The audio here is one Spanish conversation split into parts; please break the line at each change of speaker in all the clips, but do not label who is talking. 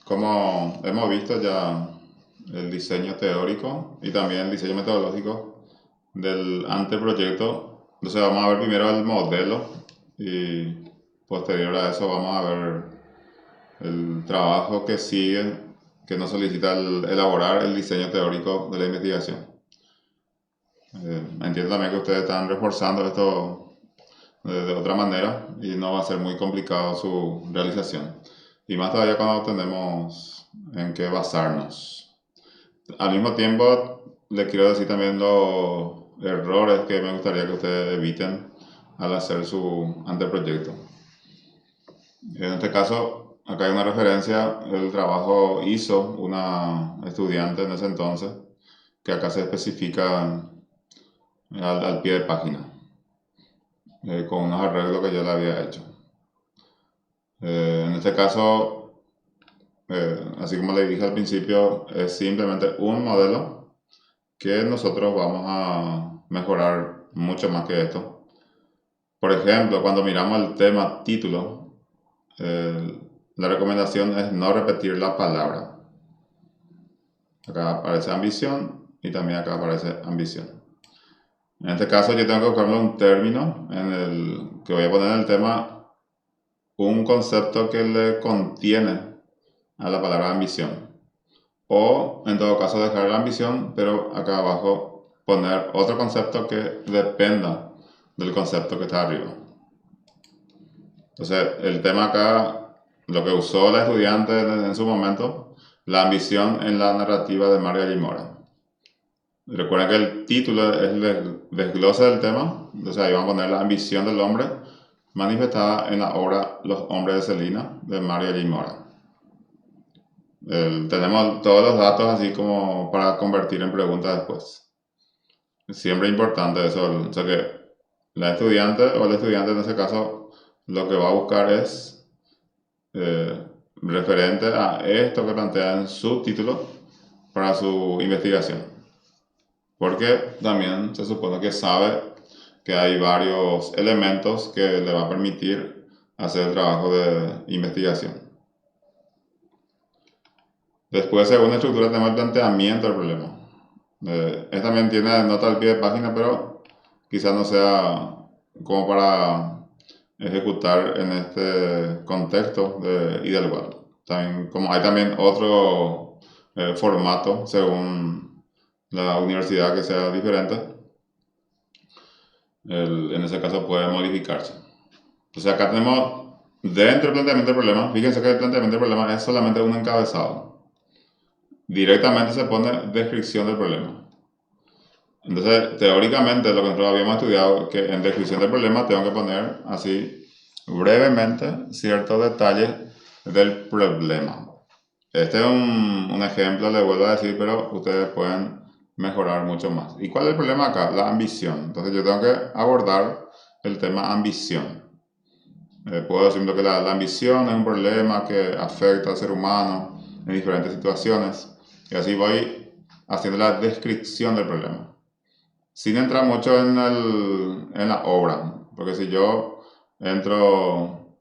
Como hemos visto ya el diseño teórico y también el diseño metodológico del anteproyecto, entonces vamos a ver primero el modelo y posterior a eso vamos a ver el trabajo que sigue, que nos solicita elaborar el diseño teórico de la investigación. Entiendo también que ustedes están reforzando esto de otra manera y no va a ser muy complicado su realización. Y más todavía cuando tenemos en qué basarnos. Al mismo tiempo, le quiero decir también los errores que me gustaría que ustedes eviten al hacer su anteproyecto. En este caso, acá hay una referencia, el trabajo hizo una estudiante en ese entonces, que acá se especifica al pie de página, con unos arreglos que yo le había hecho. En este caso, así como le dije al principio, es simplemente un modelo que nosotros vamos a mejorar mucho más que esto. Por ejemplo, cuando miramos el tema título, la recomendación es no repetir la palabra. Acá aparece ambición y también acá aparece ambición. En este caso yo tengo que buscarle un término en el que voy a poner en el tema un concepto que le contiene a la palabra ambición. O en todo caso dejar la ambición, pero acá abajo poner otro concepto que dependa del concepto que está arriba. Entonces el tema acá, lo que usó la estudiante en su momento, la ambición en la narrativa de Mario Mora. Recuerden que el título es el desglose del tema, entonces ahí vamos a poner la ambición del hombre manifestada en la obra Los hombres de Celina de Mario Mora. Tenemos todos los datos así como para convertir en preguntas después. Siempre importante eso, o sea que la estudiante o el estudiante en ese caso lo que va a buscar es referente a esto que plantea en su título para su investigación. Porque también se supone que sabe que hay varios elementos que le va a permitir hacer el trabajo de investigación. Después, según la estructura, tenemos el planteamiento del problema. Esta también tiene nota al pie de página, pero quizás no sea como para ejecutar en este contexto de ida al lugar. También, como hay también otro formato según la universidad que sea diferente, en ese caso puede modificarse. Entonces acá tenemos dentro del planteamiento del problema, fíjense que el planteamiento del problema es solamente un encabezado. Directamente se pone descripción del problema. Entonces, teóricamente, lo que nosotros habíamos estudiado, que en descripción del problema tengo que poner así brevemente ciertos detalles del problema. Este es un ejemplo, le vuelvo a decir, pero ustedes pueden mejorar mucho más. ¿Y cuál es el problema acá? La ambición. Entonces, yo tengo que abordar el tema ambición. Puedo decir que la ambición es un problema que afecta al ser humano en diferentes situaciones. Y así voy haciendo la descripción del problema. Sin entrar mucho en la obra, porque si yo entro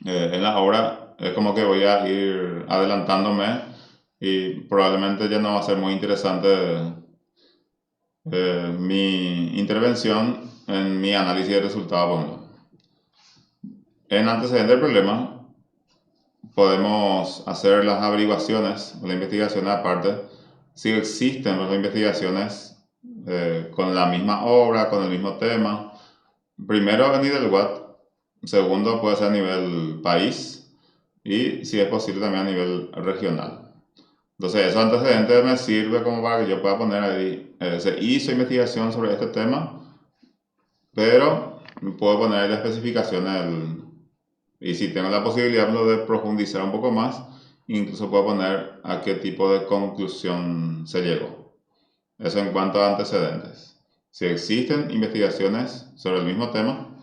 en la obra, es como que voy a ir adelantándome y probablemente ya no va a ser muy interesante mi intervención en mi análisis de resultados. En antecedente del problema, podemos hacer las averiguaciones, la investigación aparte, si existen las investigaciones con la misma obra, con el mismo tema. Primero a nivel Watt, segundo puede ser a nivel país y si es posible también a nivel regional. Entonces esos antecedentes me sirve como para que yo pueda poner ahí, se hizo investigación sobre este tema, pero puedo poner ahí la especificación y si tengo la posibilidad de profundizar un poco más, incluso puedo poner a qué tipo de conclusión se llegó. Eso en cuanto a antecedentes. Si existen investigaciones sobre el mismo tema,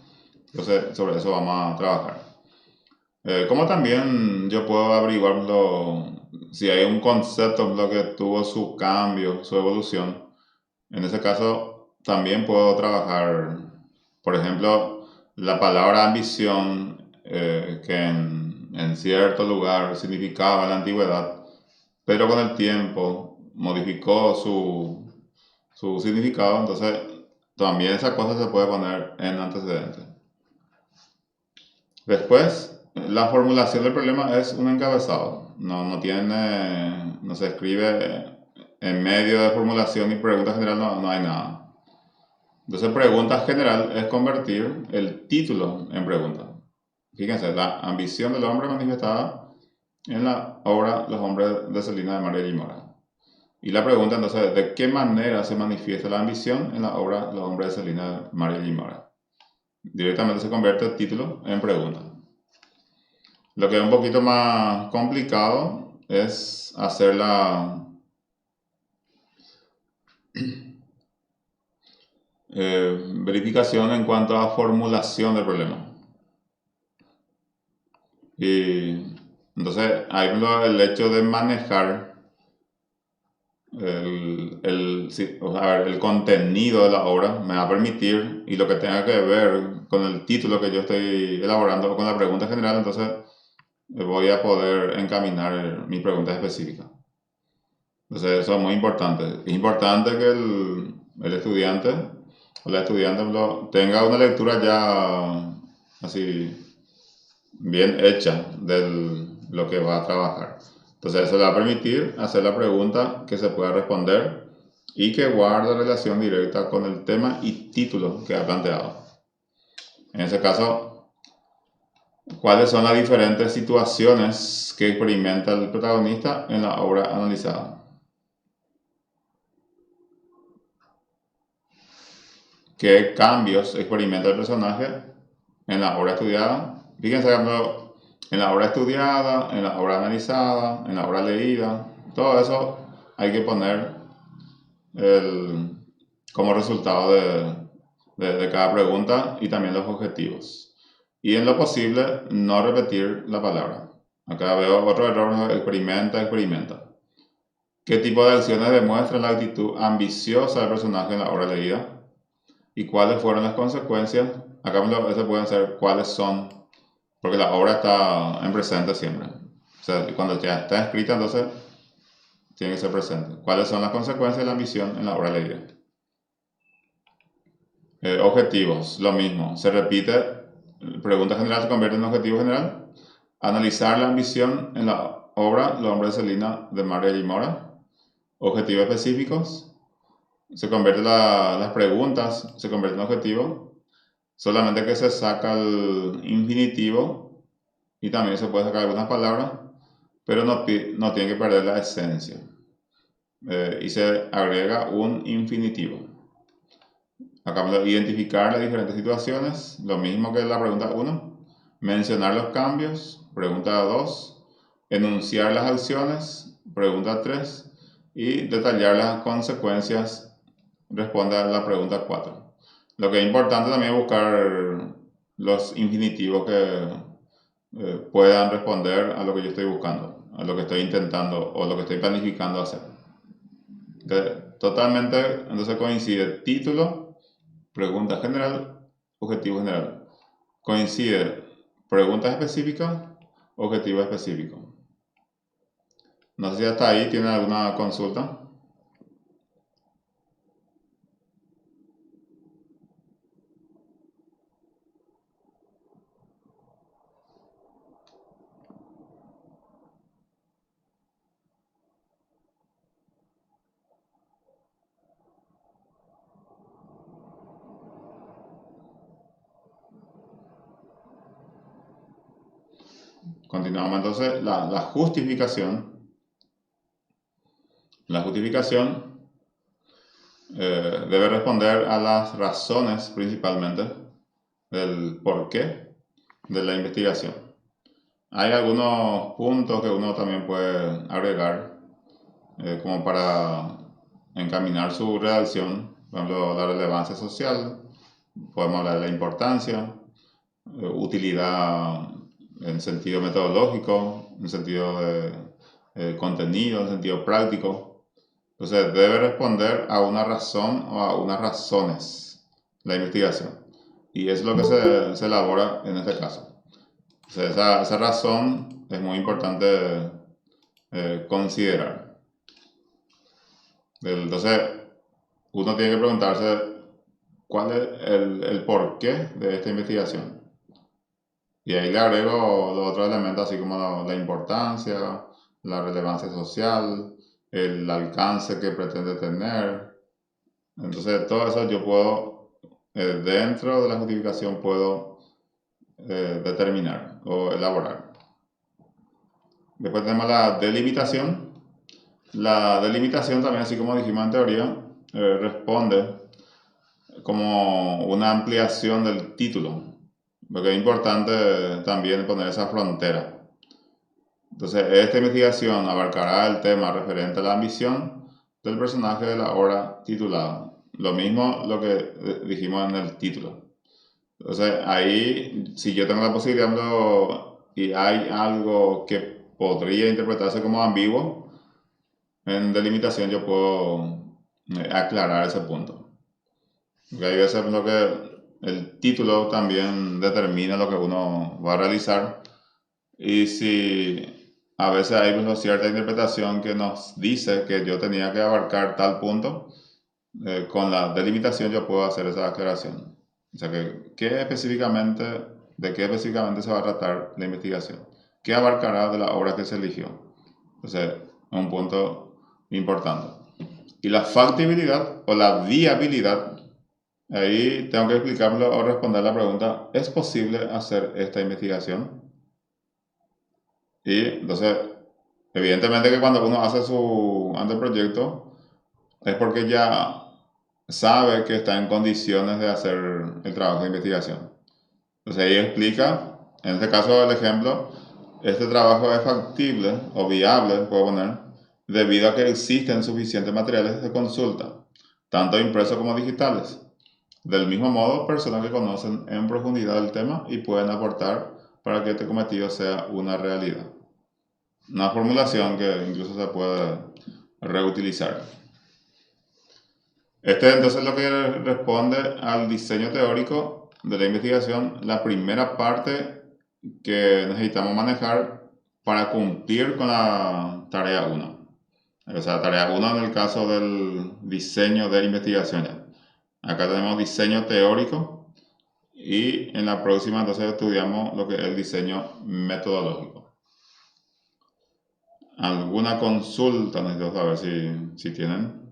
entonces sobre eso vamos a trabajar. Como también yo puedo averiguarlo si hay un concepto que tuvo su cambio, su evolución. En ese caso también puedo trabajar, por ejemplo, la palabra ambición, que en en cierto lugar significaba en la antigüedad, pero con el tiempo modificó su significado, entonces también esa cosa se puede poner en antecedente. Después, la formulación del problema es un encabezado, no se escribe en medio de formulación y pregunta general, no hay nada. Entonces, pregunta general es convertir el título en pregunta. Fíjense, la ambición del hombre manifestada en la obra Los hombres de Celina de María y Mora. Y la pregunta entonces, ¿de qué manera se manifiesta la ambición en la obra Los hombres de Celina de María y Mora? Directamente se convierte el título en pregunta. Lo que es un poquito más complicado es hacer la verificación en cuanto a formulación del problema. Y entonces, ahí el hecho de manejar el contenido de la obra me va a permitir, y lo que tenga que ver con el título que yo estoy elaborando o con la pregunta general, entonces voy a poder encaminar mi pregunta específica. Entonces eso es muy importante. Es importante que el estudiante o la estudiante tenga una lectura ya así bien hecha de lo que va a trabajar. Entonces eso le va a permitir hacer la pregunta que se pueda responder y que guarde relación directa con el tema y título que ha planteado. En ese caso, ¿cuáles son las diferentes situaciones que experimenta el protagonista en la obra analizada? ¿Qué cambios experimenta el personaje en la obra estudiada? Fíjense, por ejemplo, en la obra estudiada, en la obra analizada, en la obra leída, todo eso hay que poner como resultado de cada pregunta y también los objetivos. Y en lo posible, no repetir la palabra. Acá veo otro error: experimenta. ¿Qué tipo de acciones demuestran la actitud ambiciosa del personaje en la obra leída? ¿Y cuáles fueron las consecuencias? Acá se pueden ser cuáles son, porque la obra está en presente siempre. O sea, cuando ya está escrita, entonces tiene que ser presente. ¿Cuáles son las consecuencias de la ambición en la obra leída? Objetivos, lo mismo. Se repite, pregunta general se convierte en objetivo general. Analizar la ambición en la obra Los hombres de Celina de María y Mora. Objetivos específicos. Se convierte las preguntas, se convierten en objetivos. Solamente que se saca el infinitivo y también se puede sacar algunas palabras, pero no tiene que perder la esencia. Y se agrega un infinitivo. Acá identificar las diferentes situaciones, lo mismo que la pregunta 1. Mencionar los cambios, pregunta 2. Enunciar las acciones, pregunta 3. Y detallar las consecuencias, responde a la pregunta 4. Lo que es importante también es buscar los infinitivos que puedan responder a lo que yo estoy buscando, a lo que estoy intentando o lo que estoy planificando hacer. Entonces coincide título, pregunta general, objetivo general. Coincide pregunta específica, objetivo específico. No sé si hasta ahí tienen alguna consulta. Continuamos entonces. La justificación. La justificación debe responder a las razones principalmente del porqué de la investigación. Hay algunos puntos que uno también puede agregar como para encaminar su redacción. Por ejemplo, la relevancia social, podemos hablar de la importancia, utilidad en sentido metodológico, en sentido de contenido, en sentido práctico. Entonces debe responder a una razón o a unas razones la investigación. Y es lo que se elabora en este caso. O sea, esa razón es muy importante considerar. Entonces, uno tiene que preguntarse cuál es el porqué de esta investigación. Y ahí le agrego los otros elementos, así como la importancia, la relevancia social, el alcance que pretende tener. Entonces, todo eso yo puedo, dentro de la justificación, puedo determinar o elaborar. Después tenemos la delimitación. La delimitación también, así como dijimos en teoría, responde como una ampliación del título, porque es importante también poner esa frontera. Entonces, esta investigación abarcará el tema referente a la ambición del personaje de la obra titulada. Lo mismo lo que dijimos en el título. Entonces, ahí, si yo tengo la posibilidad y hay algo que podría interpretarse como ambiguo, en delimitación yo puedo aclarar ese punto. Porque hay veces lo que el título también determina lo que uno va a realizar. Y si a veces hay una cierta interpretación que nos dice que yo tenía que abarcar tal punto, con la delimitación yo puedo hacer esa aclaración. O sea, ¿de qué específicamente se va a tratar la investigación? ¿Qué abarcará de la obra que se eligió? Entonces, es un punto importante. Y la factibilidad o la viabilidad, ahí tengo que explicarlo o responder la pregunta, ¿es posible hacer esta investigación? Y entonces, evidentemente que cuando uno hace su anteproyecto es porque ya sabe que está en condiciones de hacer el trabajo de investigación. Entonces ahí explica, en este caso el ejemplo, este trabajo es factible o viable, puedo poner, debido a que existen suficientes materiales de consulta, tanto impresos como digitales. Del mismo modo, personas que conocen en profundidad el tema y pueden aportar para que este cometido sea una realidad. Una formulación que incluso se puede reutilizar. Este entonces es lo que responde al diseño teórico de la investigación, la primera parte que necesitamos manejar para cumplir con la tarea 1. O sea, tarea 1 en el caso del diseño de investigación. Acá tenemos diseño teórico y en la próxima entonces estudiamos lo que es el diseño metodológico. ¿Alguna consulta? Necesito saber si tienen.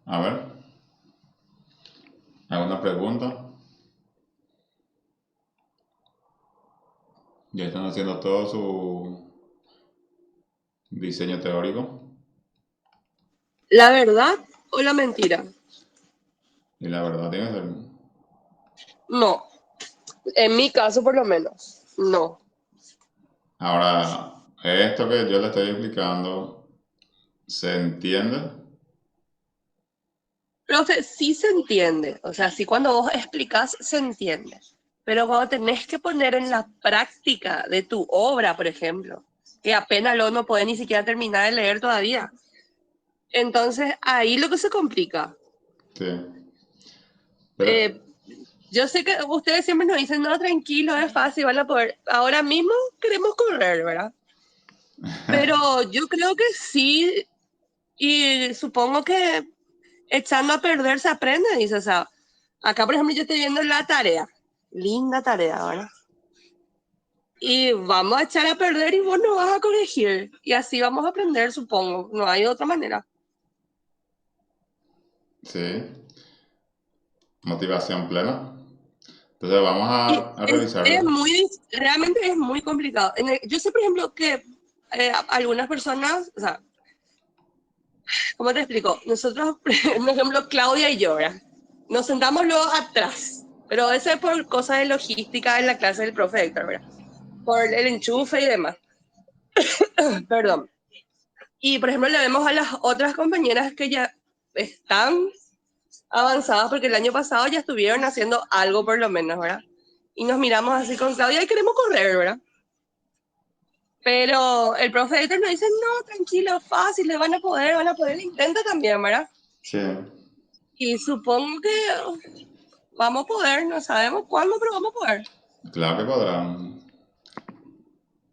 A ver, ¿alguna pregunta? Ya están haciendo todo su diseño teórico
¿La verdad o la mentira?
y la verdad tiene que ser.
No, en mi caso por lo menos, no.
Ahora, esto que yo le estoy explicando, ¿se entiende?
Profe, sí se entiende, o sea, sí cuando vos explicás se entiende, pero cuando tenés que poner en la práctica de tu obra, por ejemplo, que apenas lo no podés ni siquiera terminar de leer todavía, entonces ahí lo que se complica.
Sí. Pero,
Eh, yo sé que ustedes siempre nos dicen, no, tranquilo, es fácil, van a poder, ahora mismo queremos correr, ¿verdad? Pero yo creo que sí, y supongo que echando a perder se aprende, dice, o sea, acá por ejemplo yo estoy viendo la tarea, linda tarea, ¿verdad? Y vamos a echar a perder y vos no vas a corregir, y así vamos a aprender, supongo, no hay otra manera.
sí, motivación plena. Entonces vamos
Y
a revisarlo.
realmente es muy complicado. Yo sé, por ejemplo, que algunas personas, o sea, ¿cómo te explico? Nosotros, por ejemplo, Claudia y yo, ¿verdad? Nos sentamos luego atrás, pero eso es por cosas de logística en la clase del profe Héctor, ¿verdad? Por el enchufe y demás. Perdón. Y, por ejemplo, le vemos a las otras compañeras que ya están avanzadas, porque el año pasado ya estuvieron haciendo algo por lo menos, ¿verdad? Y nos miramos así con Claudia y queremos correr, ¿verdad? Pero el profe Héctor nos dice, no, tranquilo, fácil, le van a poder, intenta también, ¿verdad?
Sí,
Y supongo que vamos a poder, no sabemos cuándo, pero vamos a poder.
claro que podrán.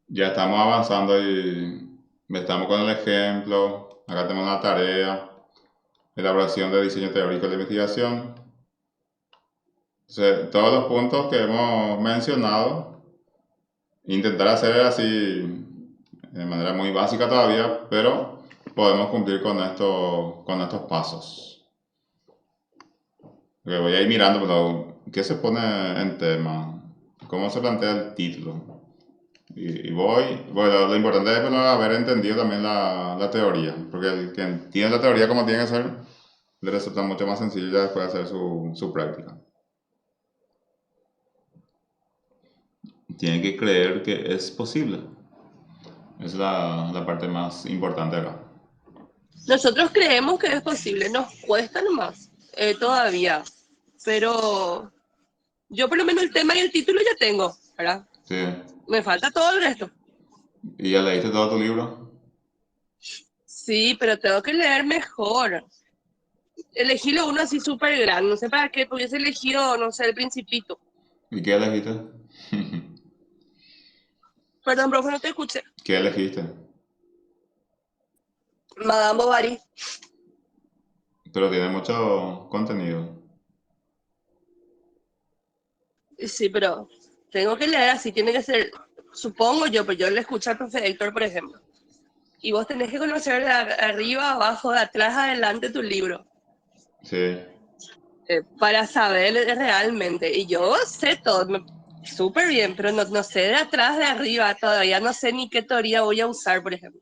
Ya estamos avanzando y estamos con el ejemplo. Acá tenemos una tarea, elaboración de diseño teórico de investigación. Entonces, todos los puntos que hemos mencionado, intentar hacer así de manera muy básica todavía, pero podemos cumplir con estos pasos. Okay, voy a ir mirando, pero ¿qué se pone en tema? ¿Cómo se plantea el título? Y bueno, lo importante es haber entendido también la teoría, porque el que entiende la teoría como tiene que ser, le resulta mucho más sencillo ya después hacer su práctica. Tiene que creer que es posible. Es la parte más importante acá.
Nosotros creemos que es posible, nos cuesta nomás todavía, pero yo por lo menos el tema y el título ya tengo, ¿verdad?
Sí.
Me falta todo el resto.
¿Y ya leíste todo tu libro?
Sí, pero tengo que leer mejor. Elegí lo uno así súper grande, no sé para qué, hubiese elegido, no sé, el Principito.
¿Y qué elegiste?
Perdón, profe, no te escuché.
¿Qué elegiste?
Madame Bovary.
Pero tiene mucho contenido.
Sí, pero tengo que leer así, tiene que ser, supongo yo, pero yo le escuché al profe Héctor, por ejemplo. Y vos tenés que conocer de arriba, abajo, de atrás, adelante tu libro.
Sí.
Para saber realmente. Y yo sé todo, súper bien, pero no sé de atrás, de arriba, todavía no sé ni qué teoría voy a usar, por ejemplo.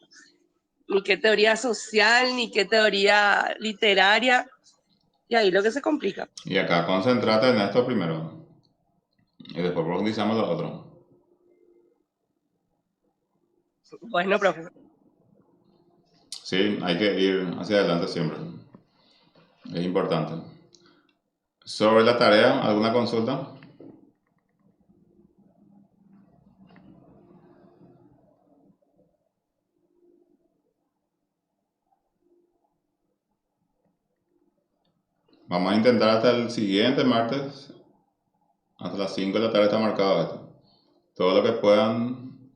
Ni qué teoría social, ni qué teoría literaria. Y ahí lo que se complica.
Y acá concéntrate en esto primero. Y después profundizamos lo otro.
Bueno, profe.
Sí, hay que ir hacia adelante siempre. Es importante. Sobre la tarea, ¿alguna consulta? Vamos a intentar hasta el siguiente martes. Hasta las 5 de la tarde está marcado esto. Todo lo que puedan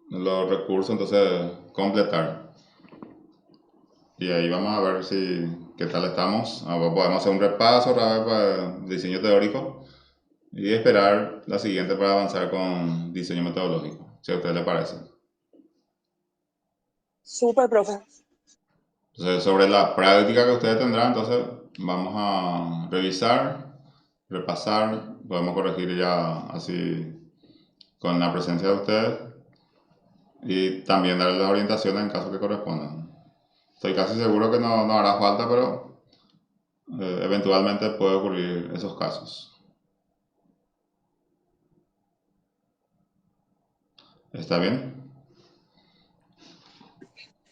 los recursos, entonces, completar. Y ahí vamos a ver si qué tal estamos. Ahora podemos hacer un repaso otra vez para el diseño teórico y esperar la siguiente para avanzar con diseño metodológico, si a usted le parece.
Súper, profe.
Entonces, sobre la práctica que ustedes tendrán, entonces vamos a revisar, repasar, podemos corregir ya así con la presencia de ustedes y también darles las orientaciones en caso que correspondan. Estoy casi seguro que no hará falta, pero eventualmente puede ocurrir esos casos. ¿Está bien?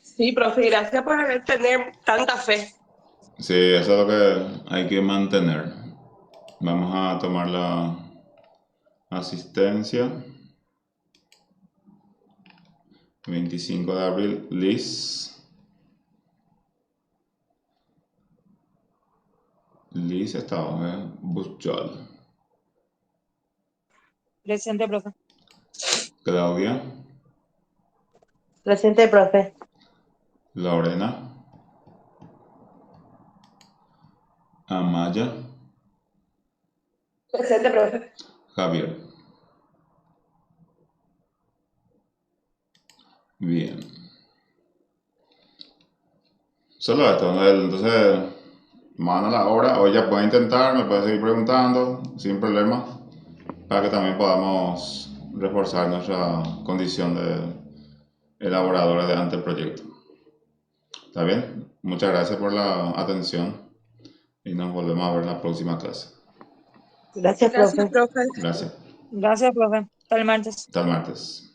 Sí, profe, gracias por tener tanta fe.
Sí, eso es lo que hay que mantener. Vamos a tomar la asistencia. 25 de abril, Liz. Liz estaba, Buchol.
Presente, profe.
Claudia.
Presente, profe.
Lorena. Amaya.
Presente, profe.
Javier. Bien. Solo esto, ¿no? Entonces, manda la hora, o ya puede intentar, me puede seguir preguntando, sin problema, para que también podamos reforzar nuestra condición de elaboradora de anteproyecto. ¿Está bien? Muchas gracias por la atención y nos volvemos a ver en la próxima clase.
Gracias,
Gracias,
profe.
profe.
Gracias.
Gracias, profe. Hasta el martes.
Hasta el martes.